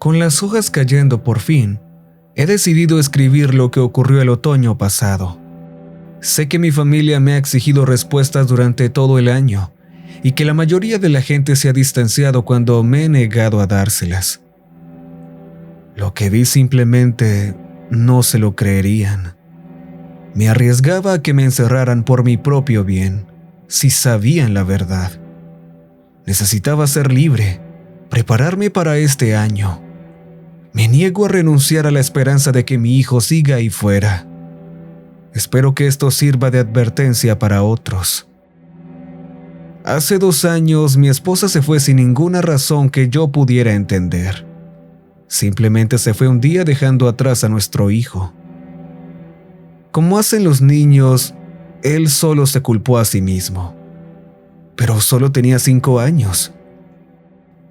Con las hojas cayendo por fin, he decidido escribir lo que ocurrió el otoño pasado. Sé que mi familia me ha exigido respuestas durante todo el año y que la mayoría de la gente se ha distanciado cuando me he negado a dárselas. Lo que vi simplemente no se lo creerían. Me arriesgaba a que me encerraran por mi propio bien, si sabían la verdad. Necesitaba ser libre, prepararme para este año. Me niego a renunciar a la esperanza de que mi hijo siga ahí fuera. Espero que esto sirva de advertencia para otros. Hace 2 años mi esposa se fue sin ninguna razón que yo pudiera entender. Simplemente se fue un día dejando atrás a nuestro hijo. Como hacen los niños, él solo se culpó a sí mismo. Pero solo tenía 5 años.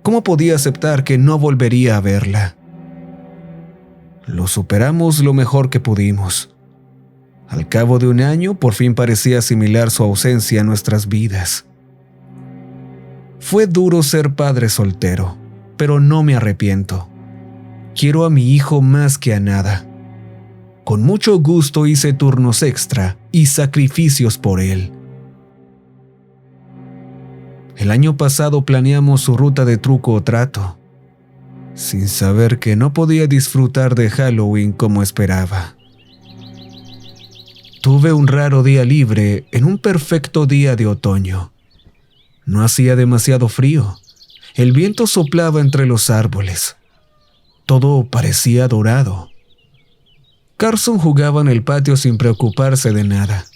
¿Cómo podía aceptar que no volvería a verla? Lo superamos lo mejor que pudimos. Al cabo de 1 año, por fin parecía asimilar su ausencia a nuestras vidas. Fue duro ser padre soltero, pero no me arrepiento. Quiero a mi hijo más que a nada. Con mucho gusto hice turnos extra y sacrificios por él. El año pasado planeamos su ruta de truco o trato, sin saber que no podía disfrutar de Halloween como esperaba. Tuve un raro día libre en un perfecto día de otoño. No hacía demasiado frío. El viento soplaba entre los árboles. Todo parecía dorado. Carson jugaba en el patio sin preocuparse de nada.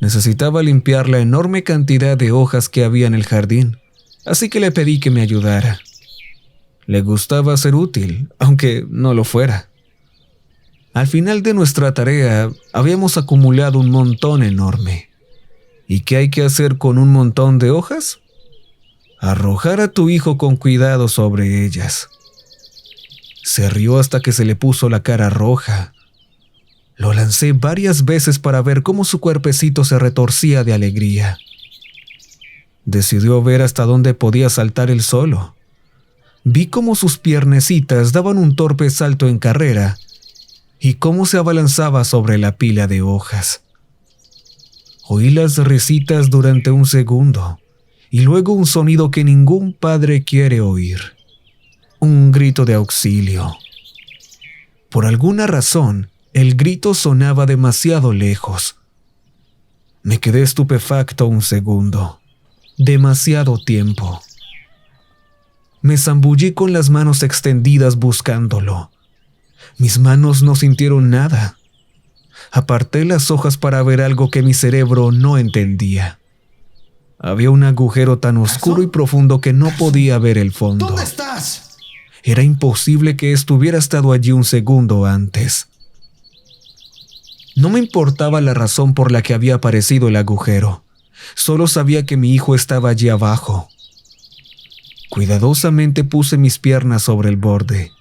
Necesitaba limpiar la enorme cantidad de hojas que había en el jardín, así que le pedí que me ayudara. Le gustaba ser útil, aunque no lo fuera. Al final de nuestra tarea, habíamos acumulado un montón enorme. ¿Y qué hay que hacer con un montón de hojas? Arrojar a tu hijo con cuidado sobre ellas. Se rió hasta que se le puso la cara roja. Lo lancé varias veces para ver cómo su cuerpecito se retorcía de alegría. Decidió ver hasta dónde podía saltar él solo. Vi cómo sus piernecitas daban un torpe salto en carrera y cómo se abalanzaba sobre la pila de hojas. Oí las risitas durante un segundo y luego un sonido que ningún padre quiere oír. Un grito de auxilio. Por alguna razón, el grito sonaba demasiado lejos. Me quedé estupefacto un segundo. Demasiado tiempo. Me zambullí con las manos extendidas buscándolo. Mis manos no sintieron nada. Aparté las hojas para ver algo que mi cerebro no entendía. Había un agujero tan oscuro y profundo que no podía ver el fondo. ¿Dónde estás? Era imposible que estuviera estado allí un segundo antes. No me importaba la razón por la que había aparecido el agujero. Solo sabía que mi hijo estaba allí abajo. Cuidadosamente puse mis piernas sobre el borde,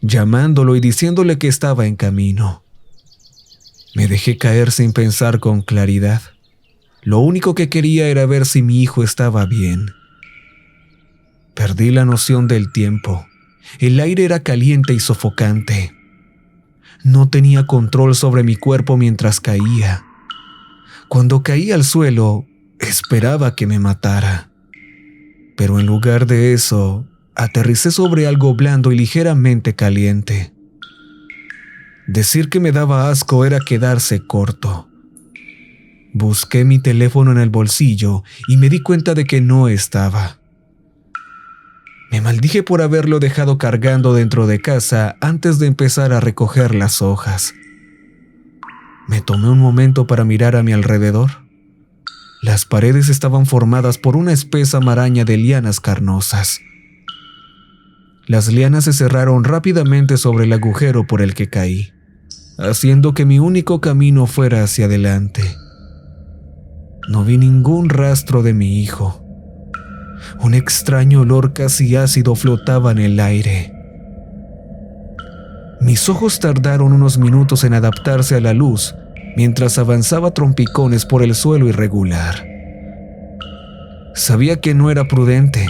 llamándolo y diciéndole que estaba en camino. Me dejé caer sin pensar con claridad. Lo único que quería era ver si mi hijo estaba bien. Perdí la noción del tiempo. El aire era caliente y sofocante. No tenía control sobre mi cuerpo mientras caía. Cuando caí al suelo, esperaba que me matara. Pero en lugar de eso, aterricé sobre algo blando y ligeramente caliente. Decir que me daba asco era quedarse corto. Busqué mi teléfono en el bolsillo y me di cuenta de que no estaba. Me maldije por haberlo dejado cargando dentro de casa antes de empezar a recoger las hojas. Me tomé un momento para mirar a mi alrededor. Las paredes estaban formadas por una espesa maraña de lianas carnosas. Las lianas se cerraron rápidamente sobre el agujero por el que caí, haciendo que mi único camino fuera hacia adelante. No vi ningún rastro de mi hijo. Un extraño olor casi ácido flotaba en el aire. Mis ojos tardaron unos minutos en adaptarse a la luz mientras avanzaba a trompicones por el suelo irregular. Sabía que no era prudente,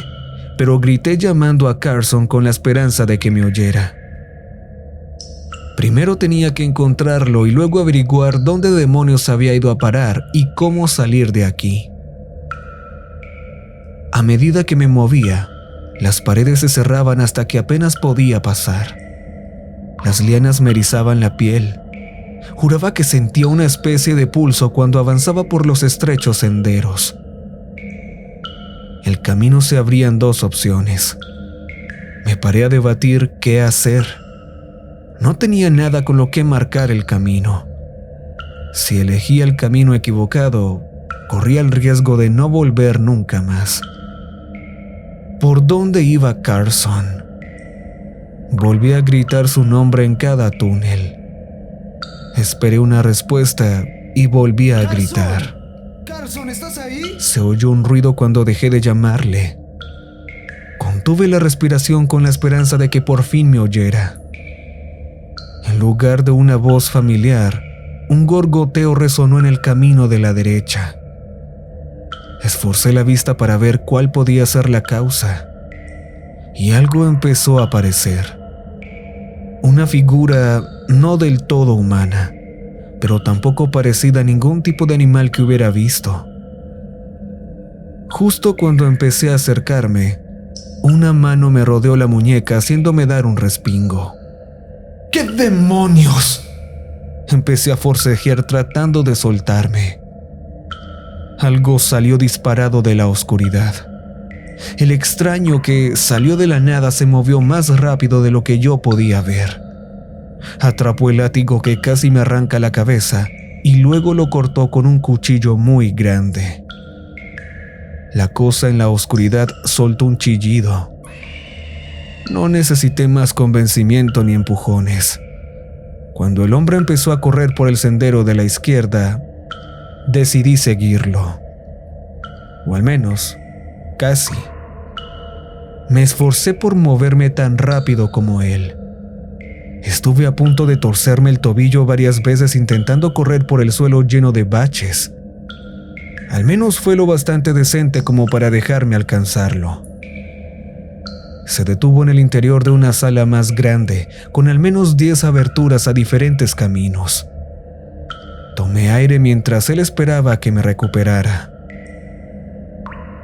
pero grité llamando a Carson con la esperanza de que me oyera. Primero tenía que encontrarlo y luego averiguar dónde demonios había ido a parar y cómo salir de aquí. A medida que me movía, las paredes se cerraban hasta que apenas podía pasar. Las lianas me erizaban la piel. Juraba que sentía una especie de pulso cuando avanzaba por los estrechos senderos. El camino se abría en dos opciones. Me paré a debatir qué hacer. No tenía nada con lo que marcar el camino. Si elegía el camino equivocado, corría el riesgo de no volver nunca más. ¿Por dónde iba Carson? Volví a gritar su nombre en cada túnel. Esperé una respuesta y volví a gritar. Carson, ¿estás ahí? Se oyó un ruido cuando dejé de llamarle. Contuve la respiración con la esperanza de que por fin me oyera. En lugar de una voz familiar, un gorgoteo resonó en el camino de la derecha. Esforcé la vista para ver cuál podía ser la causa, y algo empezó a aparecer. Una figura no del todo humana, pero tampoco parecida a ningún tipo de animal que hubiera visto. Justo cuando empecé a acercarme, una mano me rodeó la muñeca haciéndome dar un respingo. ¿Qué demonios? Empecé a forcejear tratando de soltarme. Algo salió disparado de la oscuridad. El extraño que salió de la nada se movió más rápido de lo que yo podía ver. Atrapó el látigo que casi me arranca la cabeza y luego lo cortó con un cuchillo muy grande. La cosa en la oscuridad soltó un chillido. No necesité más convencimiento ni empujones. Cuando el hombre empezó a correr por el sendero de la izquierda, decidí seguirlo. O al menos, casi. Me esforcé por moverme tan rápido como él. Estuve a punto de torcerme el tobillo varias veces intentando correr por el suelo lleno de baches. Al menos fue lo bastante decente como para dejarme alcanzarlo. Se detuvo en el interior de una sala más grande, con al menos 10 aberturas a diferentes caminos. Tomé aire mientras él esperaba a que me recuperara.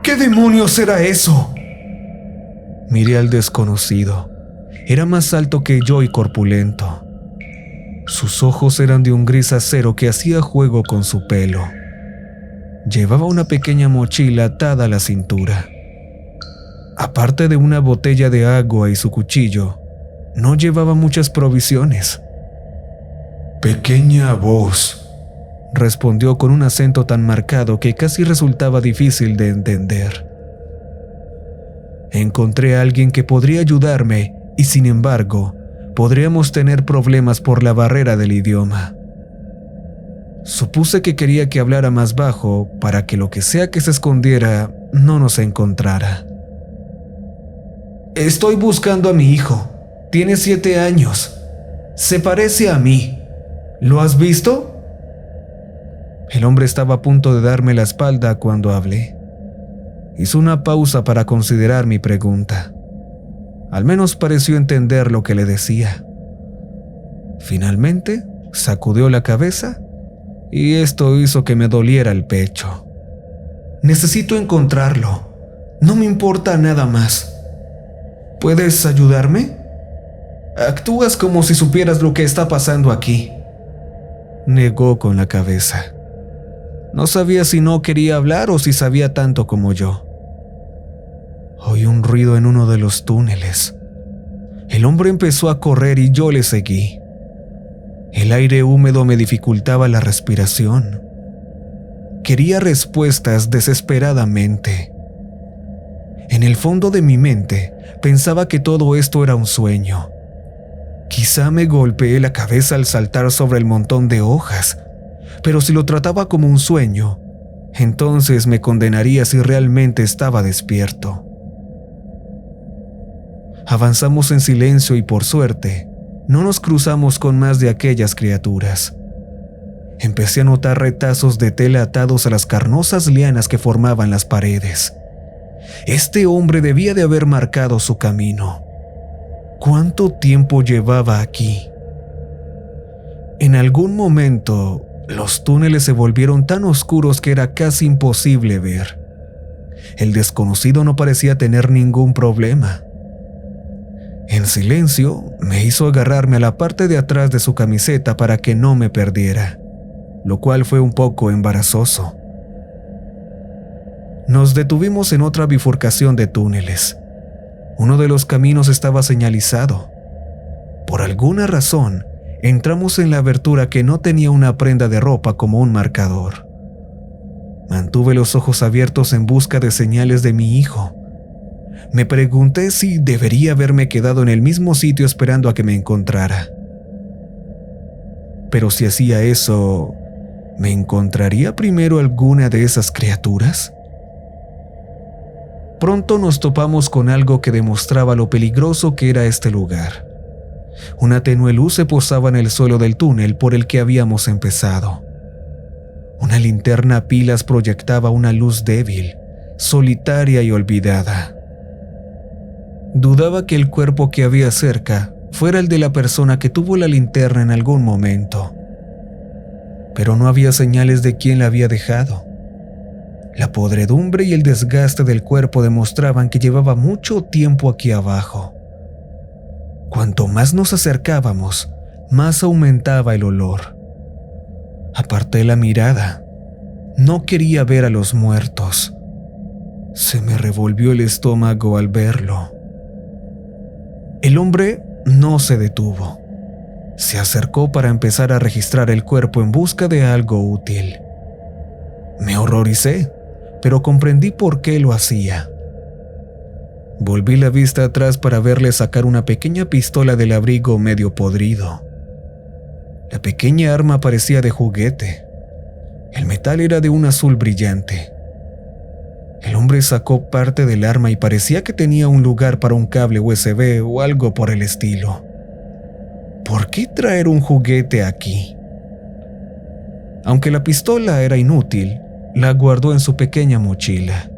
¿Qué demonios era eso? Miré al desconocido. Era más alto que yo y corpulento. Sus ojos eran de un gris acero que hacía juego con su pelo. Llevaba una pequeña mochila atada a la cintura. Aparte de una botella de agua y su cuchillo, no llevaba muchas provisiones. Pequeña voz, respondió con un acento tan marcado que casi resultaba difícil de entender. Encontré a alguien que podría ayudarme y, sin embargo, podríamos tener problemas por la barrera del idioma. Supuse que quería que hablara más bajo para que lo que sea que se escondiera no nos encontrara. Estoy buscando a mi hijo. Tiene 7 años. Se parece a mí. ¿Lo has visto? El hombre estaba a punto de darme la espalda cuando hablé. Hizo una pausa para considerar mi pregunta. Al menos pareció entender lo que le decía. Finalmente, sacudió la cabeza y esto hizo que me doliera el pecho. Necesito encontrarlo. No me importa nada más. ¿Puedes ayudarme? Actúas como si supieras lo que está pasando aquí. Negó con la cabeza. No sabía si no quería hablar o si sabía tanto como yo. Oí un ruido en uno de los túneles. El hombre empezó a correr y yo le seguí. El aire húmedo me dificultaba la respiración. Quería respuestas desesperadamente. En el fondo de mi mente pensaba que todo esto era un sueño. Quizá me golpeé la cabeza al saltar sobre el montón de hojas, pero si lo trataba como un sueño, entonces me condenaría si realmente estaba despierto. Avanzamos en silencio y por suerte, no nos cruzamos con más de aquellas criaturas. Empecé a notar retazos de tela atados a las carnosas lianas que formaban las paredes. Este hombre debía de haber marcado su camino. ¿Cuánto tiempo llevaba aquí? En algún momento, los túneles se volvieron tan oscuros que era casi imposible ver. El desconocido no parecía tener ningún problema. En silencio, me hizo agarrarme a la parte de atrás de su camiseta para que no me perdiera, lo cual fue un poco embarazoso. Nos detuvimos en otra bifurcación de túneles. Uno de los caminos estaba señalizado. Por alguna razón, entramos en la abertura que no tenía una prenda de ropa como un marcador. Mantuve los ojos abiertos en busca de señales de mi hijo. Me pregunté si debería haberme quedado en el mismo sitio esperando a que me encontrara. Pero si hacía eso, ¿me encontraría primero alguna de esas criaturas? Pronto nos topamos con algo que demostraba lo peligroso que era este lugar. Una tenue luz se posaba en el suelo del túnel por el que habíamos empezado. Una linterna a pilas proyectaba una luz débil, solitaria y olvidada. Dudaba que el cuerpo que había cerca fuera el de la persona que tuvo la linterna en algún momento. Pero no había señales de quién la había dejado. La podredumbre y el desgaste del cuerpo demostraban que llevaba mucho tiempo aquí abajo. Cuanto más nos acercábamos, más aumentaba el olor. Aparté la mirada. No quería ver a los muertos. Se me revolvió el estómago al verlo. El hombre no se detuvo. Se acercó para empezar a registrar el cuerpo en busca de algo útil. Me horroricé, pero comprendí por qué lo hacía. Volví la vista atrás para verle sacar una pequeña pistola del abrigo medio podrido. La pequeña arma parecía de juguete. El metal era de un azul brillante. El hombre sacó parte del arma y parecía que tenía un lugar para un cable USB o algo por el estilo. ¿Por qué traer un juguete aquí? Aunque la pistola era inútil, la guardó en su pequeña mochila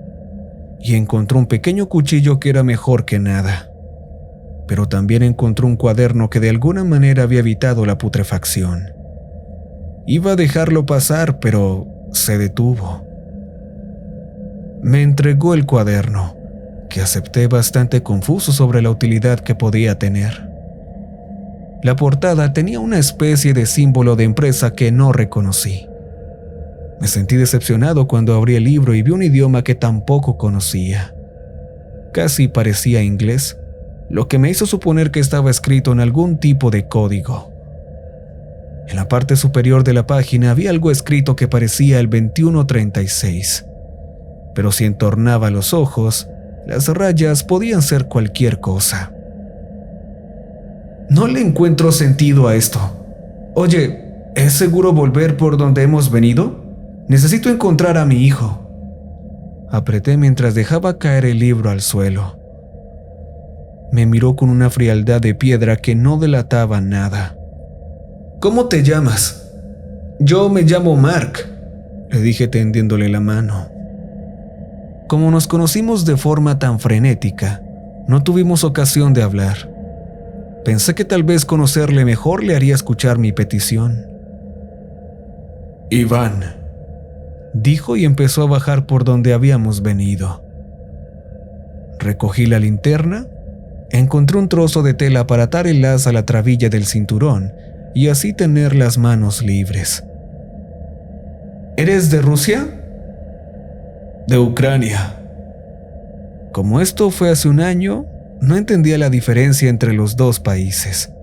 y encontró un pequeño cuchillo que era mejor que nada. Pero también encontró un cuaderno que de alguna manera había evitado la putrefacción. Iba a dejarlo pasar, pero se detuvo. Me entregó el cuaderno, que acepté bastante confuso sobre la utilidad que podía tener. La portada tenía una especie de símbolo de empresa que no reconocí. Me sentí decepcionado cuando abrí el libro y vi un idioma que tampoco conocía. Casi parecía inglés, lo que me hizo suponer que estaba escrito en algún tipo de código. En la parte superior de la página había algo escrito que parecía el 2136. Pero si entornaba los ojos, las rayas podían ser cualquier cosa. No le encuentro sentido a esto. Oye, ¿es seguro volver por donde hemos venido? Necesito encontrar a mi hijo. Apreté mientras dejaba caer el libro al suelo. Me miró con una frialdad de piedra que no delataba nada. ¿Cómo te llamas? Yo me llamo Mark, le dije tendiéndole la mano. Como nos conocimos de forma tan frenética, no tuvimos ocasión de hablar. Pensé que tal vez conocerle mejor le haría escuchar mi petición. Iván, dijo y empezó a bajar por donde habíamos venido. Recogí la linterna, encontré un trozo de tela para atar el haz a la trabilla del cinturón y así tener las manos libres. ¿Eres de Rusia? De Ucrania. Como esto fue hace un año, no entendía la diferencia entre los dos países.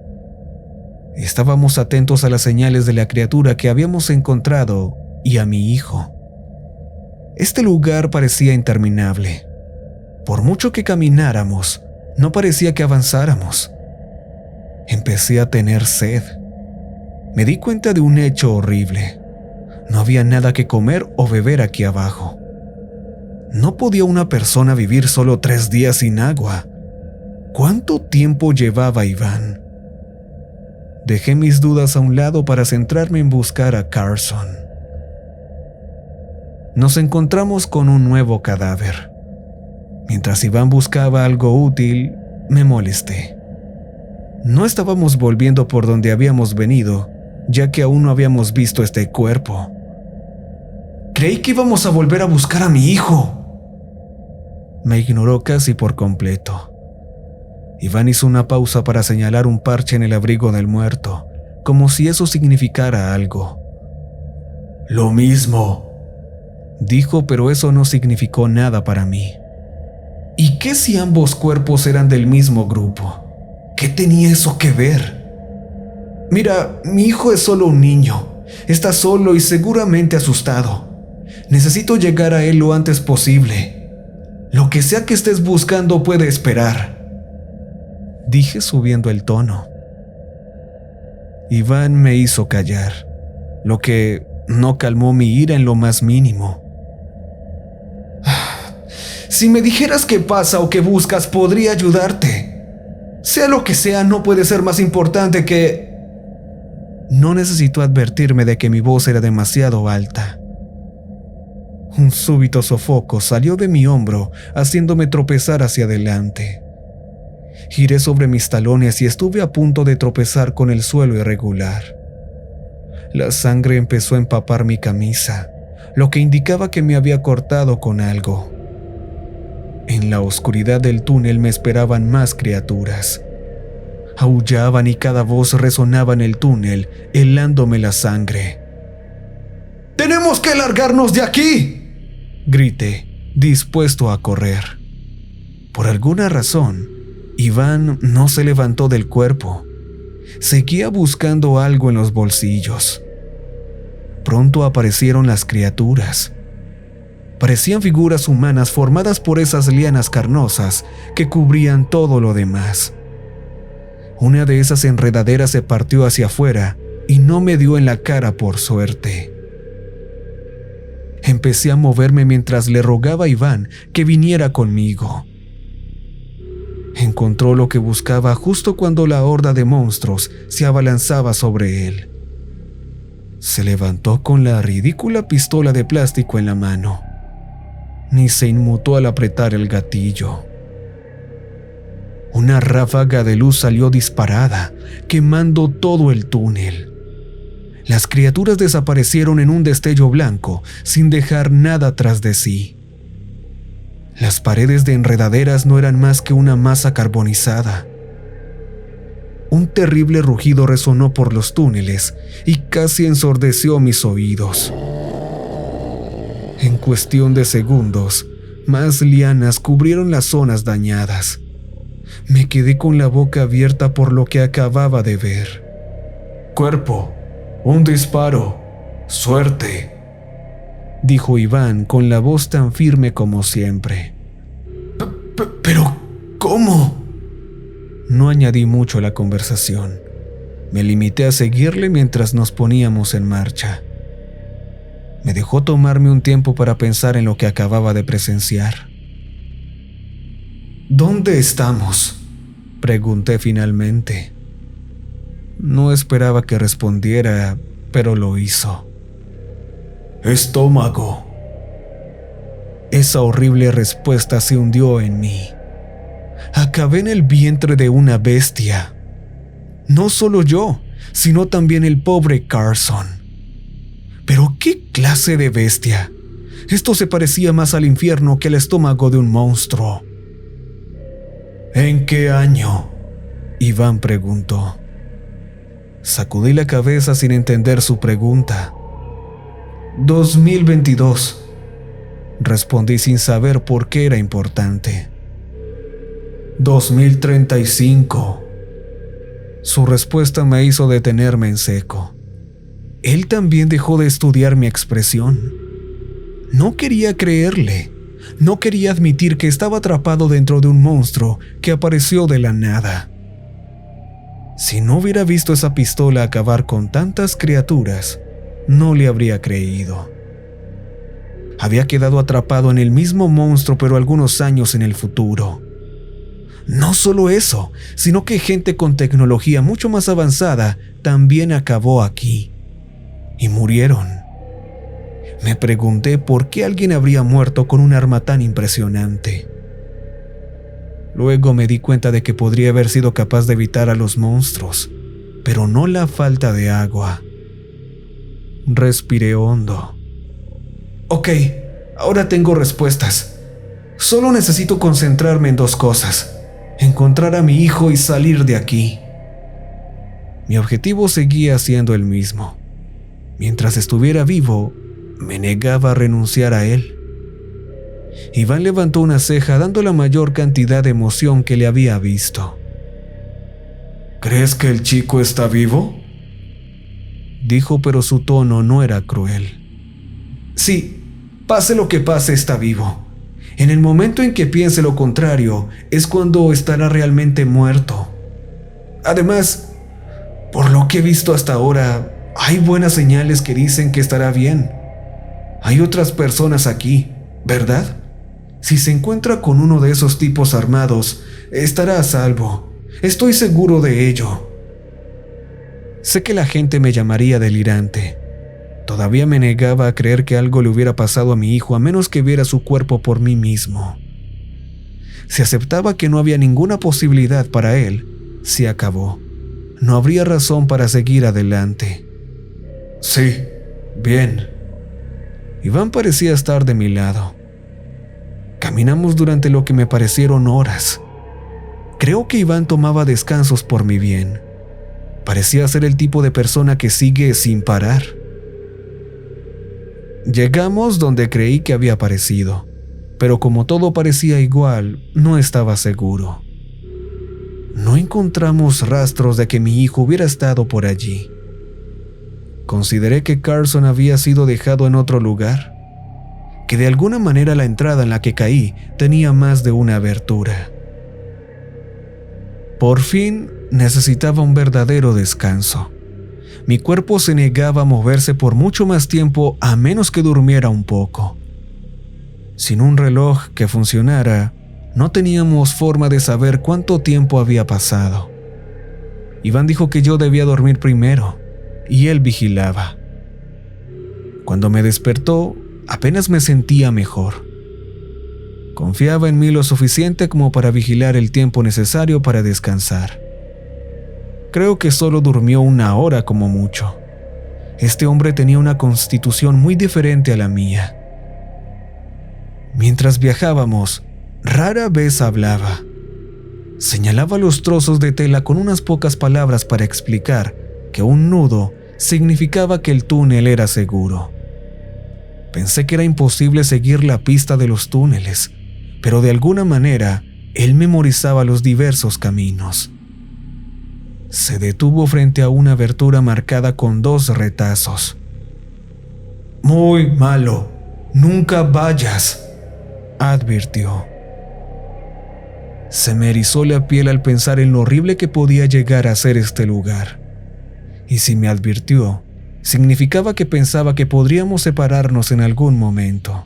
Estábamos atentos a las señales de la criatura que habíamos encontrado y a mi hijo. Este lugar parecía interminable. Por mucho que camináramos, no parecía que avanzáramos. Empecé a tener sed. Me di cuenta de un hecho horrible. No había nada que comer o beber aquí abajo. ¿No podía una persona vivir solo 3 días sin agua? ¿Cuánto tiempo llevaba Iván? Dejé mis dudas a un lado para centrarme en buscar a Carson. Nos encontramos con un nuevo cadáver. Mientras Iván buscaba algo útil, me molesté. No estábamos volviendo por donde habíamos venido, ya que aún no habíamos visto este cuerpo. Creí que íbamos a volver a buscar a mi hijo. Me ignoró casi por completo. Iván hizo una pausa para señalar un parche en el abrigo del muerto, como si eso significara algo. Lo mismo, dijo, pero eso no significó nada para mí. ¿Y qué si ambos cuerpos eran del mismo grupo? ¿Qué tenía eso que ver? Mira, mi hijo es solo un niño. Está solo y seguramente asustado. Necesito llegar a él lo antes posible. Lo que sea que estés buscando puede esperar, dije subiendo el tono. Iván me hizo callar, lo que no calmó mi ira en lo más mínimo. Si me dijeras qué pasa o qué buscas, podría ayudarte. Sea lo que sea, no puede ser más importante que... No necesitó advertirme de que mi voz era demasiado alta. Un súbito sofoco salió de mi hombro, haciéndome tropezar hacia adelante. Giré sobre mis talones y estuve a punto de tropezar con el suelo irregular. La sangre empezó a empapar mi camisa, lo que indicaba que me había cortado con algo. En la oscuridad del túnel me esperaban más criaturas. Aullaban y cada voz resonaba en el túnel, helándome la sangre. ¡Tenemos que largarnos de aquí!, grité, dispuesto a correr. Por alguna razón, Iván no se levantó del cuerpo. Seguía buscando algo en los bolsillos. Pronto aparecieron las criaturas. Parecían figuras humanas formadas por esas lianas carnosas que cubrían todo lo demás. Una de esas enredaderas se partió hacia afuera y no me dio en la cara por suerte. Empecé a moverme mientras le rogaba a Iván que viniera conmigo. Encontró lo que buscaba justo cuando la horda de monstruos se abalanzaba sobre él. Se levantó con la ridícula pistola de plástico en la mano. Ni se inmutó al apretar el gatillo. Una ráfaga de luz salió disparada, quemando todo el túnel. Las criaturas desaparecieron en un destello blanco, sin dejar nada tras de sí. Las paredes de enredaderas no eran más que una masa carbonizada. Un terrible rugido resonó por los túneles y casi ensordeció mis oídos. En cuestión de segundos, más lianas cubrieron las zonas dañadas. Me quedé con la boca abierta por lo que acababa de ver. Cuerpo, un disparo, suerte, dijo Iván con la voz tan firme como siempre. ¿Pero cómo? No añadí mucho a la conversación. Me limité a seguirle mientras nos poníamos en marcha. Me dejó tomarme un tiempo para pensar en lo que acababa de presenciar. ¿Dónde estamos?, pregunté finalmente. No esperaba que respondiera, pero lo hizo. Estómago. Esa horrible respuesta se hundió en mí. Acabé en el vientre de una bestia. No solo yo, sino también el pobre Carson. ¿Pero qué clase de bestia? Esto se parecía más al infierno que al estómago de un monstruo. ¿En qué año?, Iván preguntó. Sacudí la cabeza sin entender su pregunta. 2022, respondí sin saber por qué era importante. 2035. Su respuesta me hizo detenerme en seco. Él también dejó de estudiar mi expresión. No quería creerle. No quería admitir que estaba atrapado dentro de un monstruo que apareció de la nada. Si no hubiera visto esa pistola acabar con tantas criaturas, no le habría creído. Había quedado atrapado en el mismo monstruo, pero algunos años en el futuro. No solo eso, sino que gente con tecnología mucho más avanzada también acabó aquí. Y murieron. Me pregunté por qué alguien habría muerto con un arma tan impresionante. Luego me di cuenta de que podría haber sido capaz de evitar a los monstruos, pero no la falta de agua. Respiré hondo. Ok, ahora tengo respuestas. Solo necesito concentrarme en dos cosas: encontrar a mi hijo y salir de aquí. Mi objetivo seguía siendo el mismo. Mientras estuviera vivo, me negaba a renunciar a él. Iván levantó una ceja dando la mayor cantidad de emoción que le había visto. ¿Crees que el chico está vivo?, dijo, pero su tono no era cruel. Sí, pase lo que pase, está vivo. En el momento en que piense lo contrario, es cuando estará realmente muerto. Además, por lo que he visto hasta ahora, hay buenas señales que dicen que estará bien. Hay otras personas aquí, ¿verdad? Si se encuentra con uno de esos tipos armados, estará a salvo. Estoy seguro de ello. Sé que la gente me llamaría delirante. Todavía me negaba a creer que algo le hubiera pasado a mi hijo a menos que viera su cuerpo por mí mismo. Si aceptaba que no había ninguna posibilidad para él, se acabó. No habría razón para seguir adelante. Sí, bien. Iván parecía estar de mi lado. Caminamos durante lo que me parecieron horas. Creo que Iván tomaba descansos por mi bien. Parecía ser el tipo de persona que sigue sin parar. Llegamos donde creí que había aparecido, pero como todo parecía igual, no estaba seguro. No encontramos rastros de que mi hijo hubiera estado por allí. Consideré que Carson había sido dejado en otro lugar, que de alguna manera la entrada en la que caí tenía más de una abertura. Por fin necesitaba un verdadero descanso. Mi cuerpo se negaba a moverse por mucho más tiempo a menos que durmiera un poco. Sin un reloj que funcionara, no teníamos forma de saber cuánto tiempo había pasado. Iván dijo que yo debía dormir primero, y él vigilaba. Cuando me despertó, apenas me sentía mejor. Confiaba en mí lo suficiente como para vigilar el tiempo necesario para descansar. Creo que solo durmió 1 hora como mucho. Este hombre tenía una constitución muy diferente a la mía. Mientras viajábamos, rara vez hablaba. Señalaba los trozos de tela con unas pocas palabras para explicar que un nudo significaba que el túnel era seguro. Pensé que era imposible seguir la pista de los túneles, pero de alguna manera él memorizaba los diversos caminos. Se detuvo frente a una abertura marcada con 2 retazos. Muy malo, nunca vayas, advirtió. Se me erizó la piel al pensar en lo horrible que podía llegar a ser este lugar. Y si me advirtió, significaba que pensaba que podríamos separarnos en algún momento.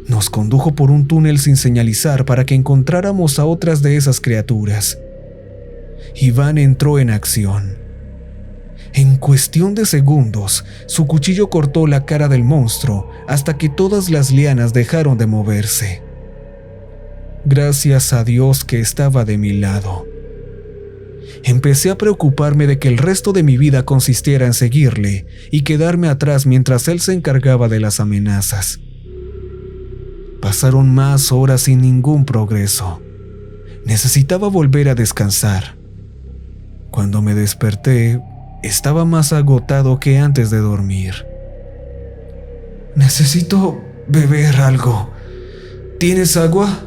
Nos condujo por un túnel sin señalizar para que encontráramos a otras de esas criaturas. Iván entró en acción. En cuestión de segundos, su cuchillo cortó la cara del monstruo hasta que todas las lianas dejaron de moverse. Gracias a Dios que estaba de mi lado. Empecé a preocuparme de que el resto de mi vida consistiera en seguirle y quedarme atrás mientras él se encargaba de las amenazas. Pasaron más horas sin ningún progreso. Necesitaba volver a descansar. Cuando me desperté, estaba más agotado que antes de dormir. Necesito beber algo. ¿Tienes agua?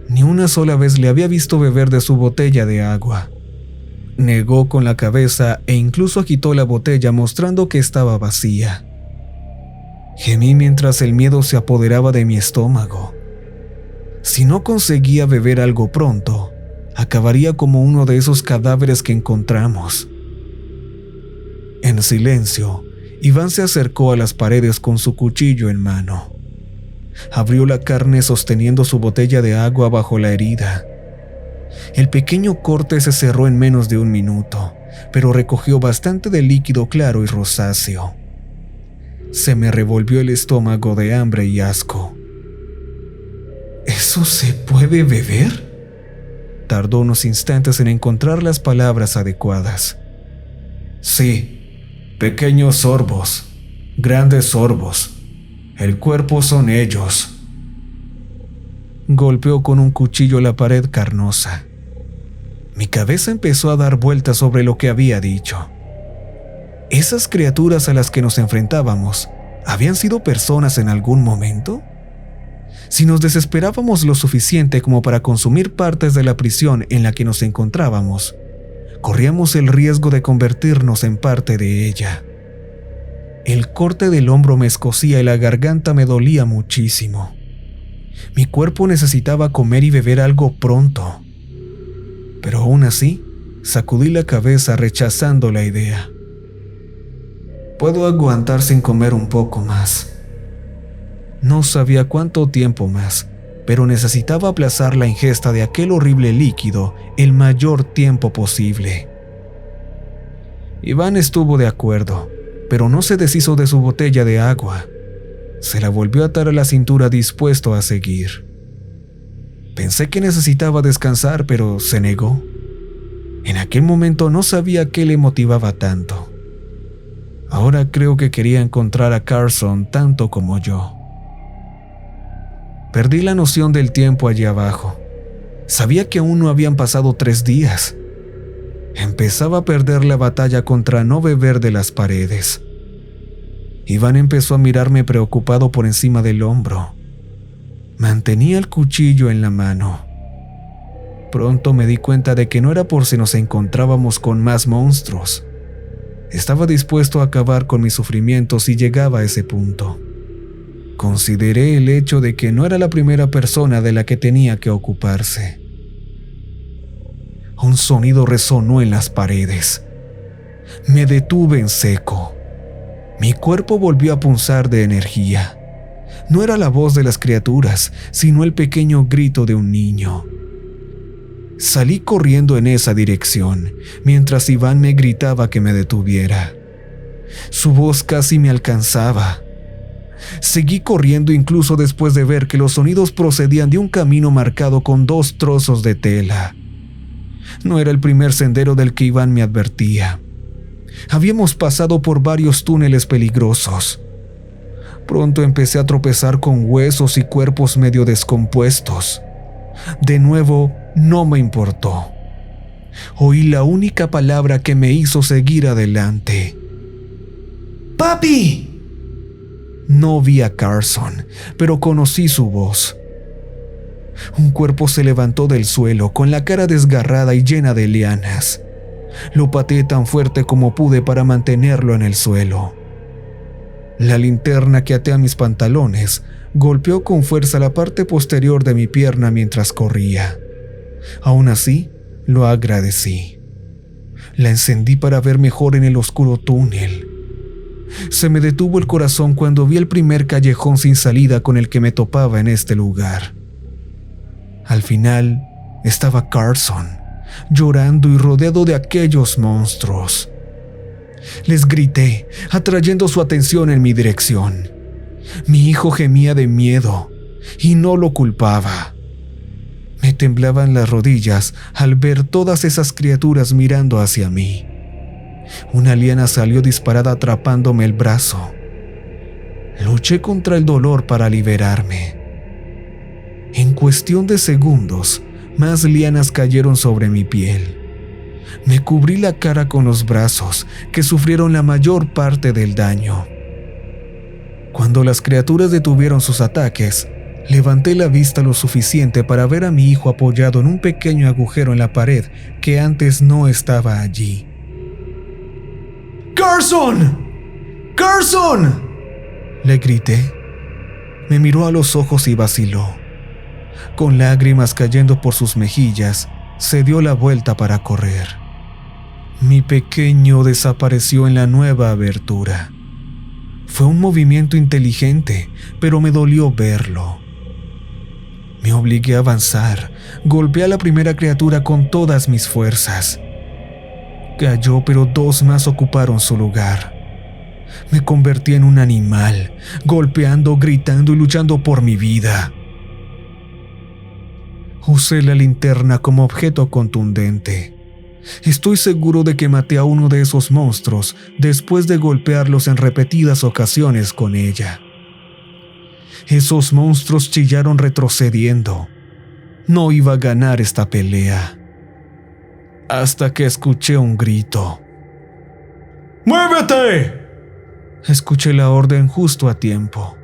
Ni una sola vez le había visto beber de su botella de agua. Negó con la cabeza e incluso agitó la botella mostrando que estaba vacía. Gemí mientras el miedo se apoderaba de mi estómago. Si no conseguía beber algo pronto, acabaría como uno de esos cadáveres que encontramos. En silencio, Iván se acercó a las paredes con su cuchillo en mano. Abrió la carne sosteniendo su botella de agua bajo la herida. El pequeño corte se cerró en menos de 1 minuto, pero recogió bastante de líquido claro y rosáceo. Se me revolvió el estómago de hambre y asco. ¿Eso se puede beber? Tardó unos instantes en encontrar las palabras adecuadas. Sí, pequeños sorbos, grandes sorbos. El cuerpo son ellos. Golpeó con un cuchillo la pared carnosa. Mi cabeza empezó a dar vueltas sobre lo que había dicho. ¿Esas criaturas a las que nos enfrentábamos habían sido personas en algún momento? Si nos desesperábamos lo suficiente como para consumir partes de la prisión en la que nos encontrábamos, corríamos el riesgo de convertirnos en parte de ella. El corte del hombro me escocía y la garganta me dolía muchísimo. Mi cuerpo necesitaba comer y beber algo pronto. Pero aún así, sacudí la cabeza rechazando la idea. Puedo aguantar sin comer un poco más. No sabía cuánto tiempo más, pero necesitaba aplazar la ingesta de aquel horrible líquido el mayor tiempo posible. Iván estuvo de acuerdo, pero no se deshizo de su botella de agua. Se la volvió a atar a la cintura dispuesto a seguir. Pensé que necesitaba descansar, pero se negó. En aquel momento no sabía qué le motivaba tanto. Ahora creo que quería encontrar a Carson tanto como yo. Perdí la noción del tiempo allí abajo. Sabía que aún no habían pasado 3 días. Empezaba a perder la batalla contra no beber de las paredes. Iván empezó a mirarme preocupado por encima del hombro. Mantenía el cuchillo en la mano. Pronto me di cuenta de que no era por si nos encontrábamos con más monstruos. Estaba dispuesto a acabar con mis sufrimientos si llegaba a ese punto. Consideré el hecho de que no era la primera persona de la que tenía que ocuparse. Un sonido resonó en las paredes. Me detuve en seco. Mi cuerpo volvió a punzar de energía. No era la voz de las criaturas, sino el pequeño grito de un niño. Salí corriendo en esa dirección, mientras Iván me gritaba que me detuviera. Su voz casi me alcanzaba. Seguí corriendo incluso después de ver que los sonidos procedían de un camino marcado con 2 trozos de tela. No era el primer sendero del que Iván me advertía. Habíamos pasado por varios túneles peligrosos. Pronto empecé a tropezar con huesos y cuerpos medio descompuestos. De nuevo, no me importó. Oí la única palabra que me hizo seguir adelante. ¡Papi! No vi a Carson, pero conocí su voz. Un cuerpo se levantó del suelo, con la cara desgarrada y llena de lianas. Lo pateé tan fuerte como pude para mantenerlo en el suelo. La linterna que até a mis pantalones golpeó con fuerza la parte posterior de mi pierna mientras corría. Aún así, lo agradecí. La encendí para ver mejor en el oscuro túnel. Se me detuvo el corazón cuando vi el primer callejón sin salida con el que me topaba en este lugar. Al final estaba Carson, llorando y rodeado de aquellos monstruos. Les grité, atrayendo su atención en mi dirección. Mi hijo gemía de miedo y no lo culpaba. Me temblaban las rodillas al ver todas esas criaturas mirando hacia mí. Una liana salió disparada atrapándome el brazo. Luché contra el dolor para liberarme. En cuestión de segundos, más lianas cayeron sobre mi piel. Me cubrí la cara con los brazos, que sufrieron la mayor parte del daño. Cuando las criaturas detuvieron sus ataques, levanté la vista lo suficiente para ver a mi hijo apoyado en un pequeño agujero en la pared que antes no estaba allí. ¡Carson! ¡Carson!, le grité. Me miró a los ojos y vaciló. Con lágrimas cayendo por sus mejillas, se dio la vuelta para correr. Mi pequeño desapareció en la nueva abertura. Fue un movimiento inteligente, pero me dolió verlo. Me obligué a avanzar. Golpeé a la primera criatura con todas mis fuerzas. Cayó, pero 2 más ocuparon su lugar. Me convertí en un animal, golpeando, gritando y luchando por mi vida. Usé la linterna como objeto contundente. Estoy seguro de que maté a uno de esos monstruos después de golpearlos en repetidas ocasiones con ella. Esos monstruos chillaron retrocediendo. No iba a ganar esta pelea. Hasta que escuché un grito. ¡Muévete! Escuché la orden justo a tiempo.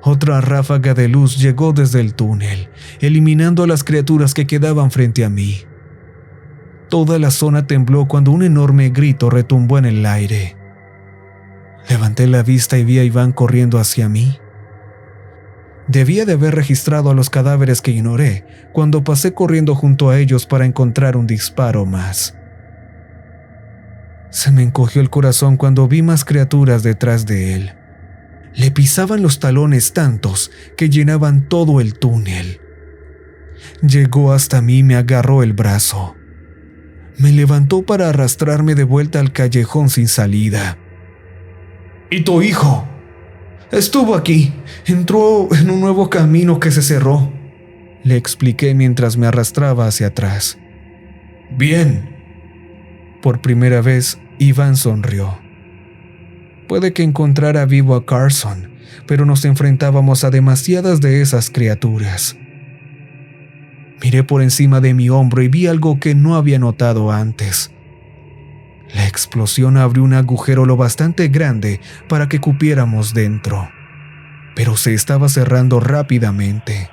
Otra ráfaga de luz llegó desde el túnel, eliminando a las criaturas que quedaban frente a mí. Toda la zona tembló cuando un enorme grito retumbó en el aire. Levanté la vista y vi a Iván corriendo hacia mí. Debía de haber registrado a los cadáveres que ignoré cuando pasé corriendo junto a ellos para encontrar un disparo más. Se me encogió el corazón cuando vi más criaturas detrás de él. Le pisaban los talones tantos que llenaban todo el túnel. Llegó hasta mí y me agarró el brazo. Me levantó para arrastrarme de vuelta al callejón sin salida. ¿Y tu hijo? Estuvo aquí. Entró en un nuevo camino que se cerró. Le expliqué mientras me arrastraba hacia atrás. Bien. Por primera vez, Iván sonrió. Puede que encontrara vivo a Carson, pero nos enfrentábamos a demasiadas de esas criaturas. Miré por encima de mi hombro y vi algo que no había notado antes. La explosión abrió un agujero lo bastante grande para que cupiéramos dentro, pero se estaba cerrando rápidamente.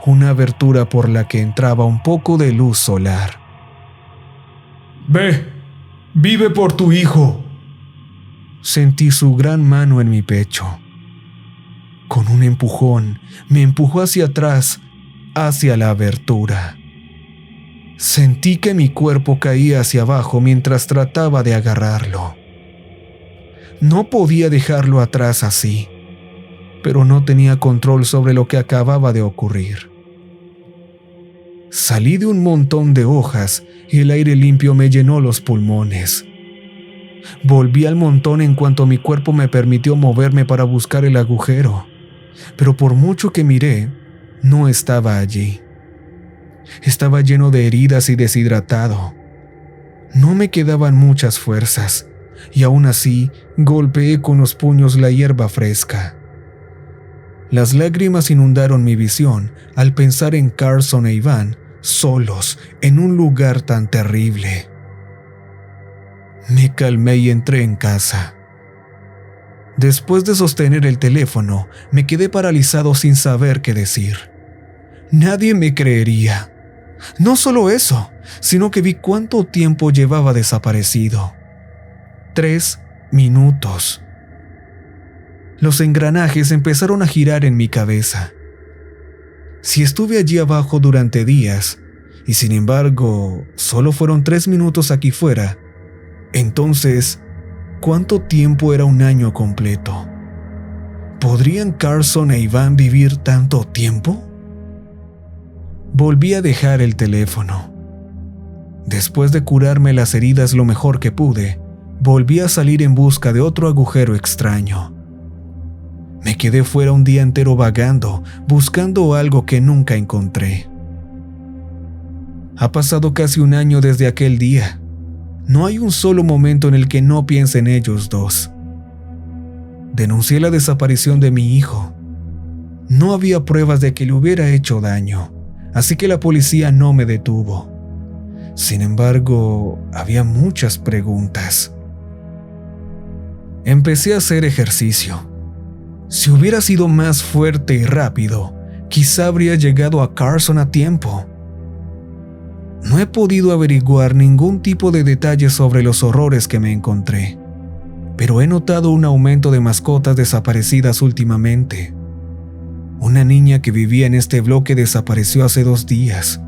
Una abertura por la que entraba un poco de luz solar. Ve, vive por tu hijo. Sentí su gran mano en mi pecho. Con un empujón, me empujó hacia atrás, hacia la abertura. Sentí que mi cuerpo caía hacia abajo mientras trataba de agarrarlo. No podía dejarlo atrás así, pero no tenía control sobre lo que acababa de ocurrir. Salí de un montón de hojas y el aire limpio me llenó los pulmones. Volví al montón en cuanto mi cuerpo me permitió moverme para buscar el agujero, pero por mucho que miré, no estaba allí. Estaba lleno de heridas y deshidratado. No me quedaban muchas fuerzas, y aún así golpeé con los puños la hierba fresca. Las lágrimas inundaron mi visión al pensar en Carson e Iván solos en un lugar tan terrible. Me calmé y entré en casa. Después de sostener el teléfono, me quedé paralizado sin saber qué decir. Nadie me creería. No solo eso, sino que vi cuánto tiempo llevaba desaparecido. 3 minutos. Los engranajes empezaron a girar en mi cabeza. Si estuve allí abajo durante días, y sin embargo, solo fueron 3 minutos aquí fuera, entonces, ¿cuánto tiempo era un año completo? ¿Podrían Carson e Iván vivir tanto tiempo? Volví a dejar el teléfono. Después de curarme las heridas lo mejor que pude, volví a salir en busca de otro agujero extraño. Me quedé fuera un día entero vagando, buscando algo que nunca encontré. Ha pasado casi un año desde aquel día. No hay un solo momento en el que no piense en ellos dos. Denuncié la desaparición de mi hijo. No había pruebas de que le hubiera hecho daño, así que la policía no me detuvo. Sin embargo, había muchas preguntas. Empecé a hacer ejercicio. Si hubiera sido más fuerte y rápido, quizá habría llegado a Carson a tiempo. No he podido averiguar ningún tipo de detalle sobre los horrores que me encontré, pero he notado un aumento de mascotas desaparecidas últimamente. Una niña que vivía en este bloque desapareció hace 2 días.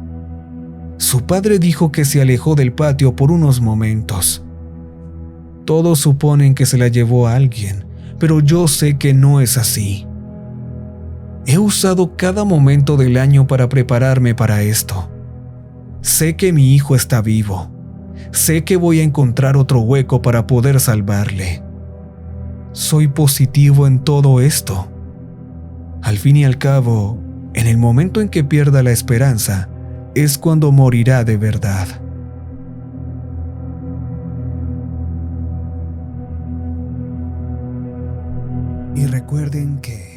Su padre dijo que se alejó del patio por unos momentos. Todos suponen que se la llevó a alguien, pero yo sé que no es así. He usado cada momento del año para prepararme para esto. Sé que mi hijo está vivo. Sé que voy a encontrar otro hueco para poder salvarle. Soy positivo en todo esto. Al fin y al cabo, En el momento en que pierda la esperanza, es cuando morirá de verdad. Y recuerden que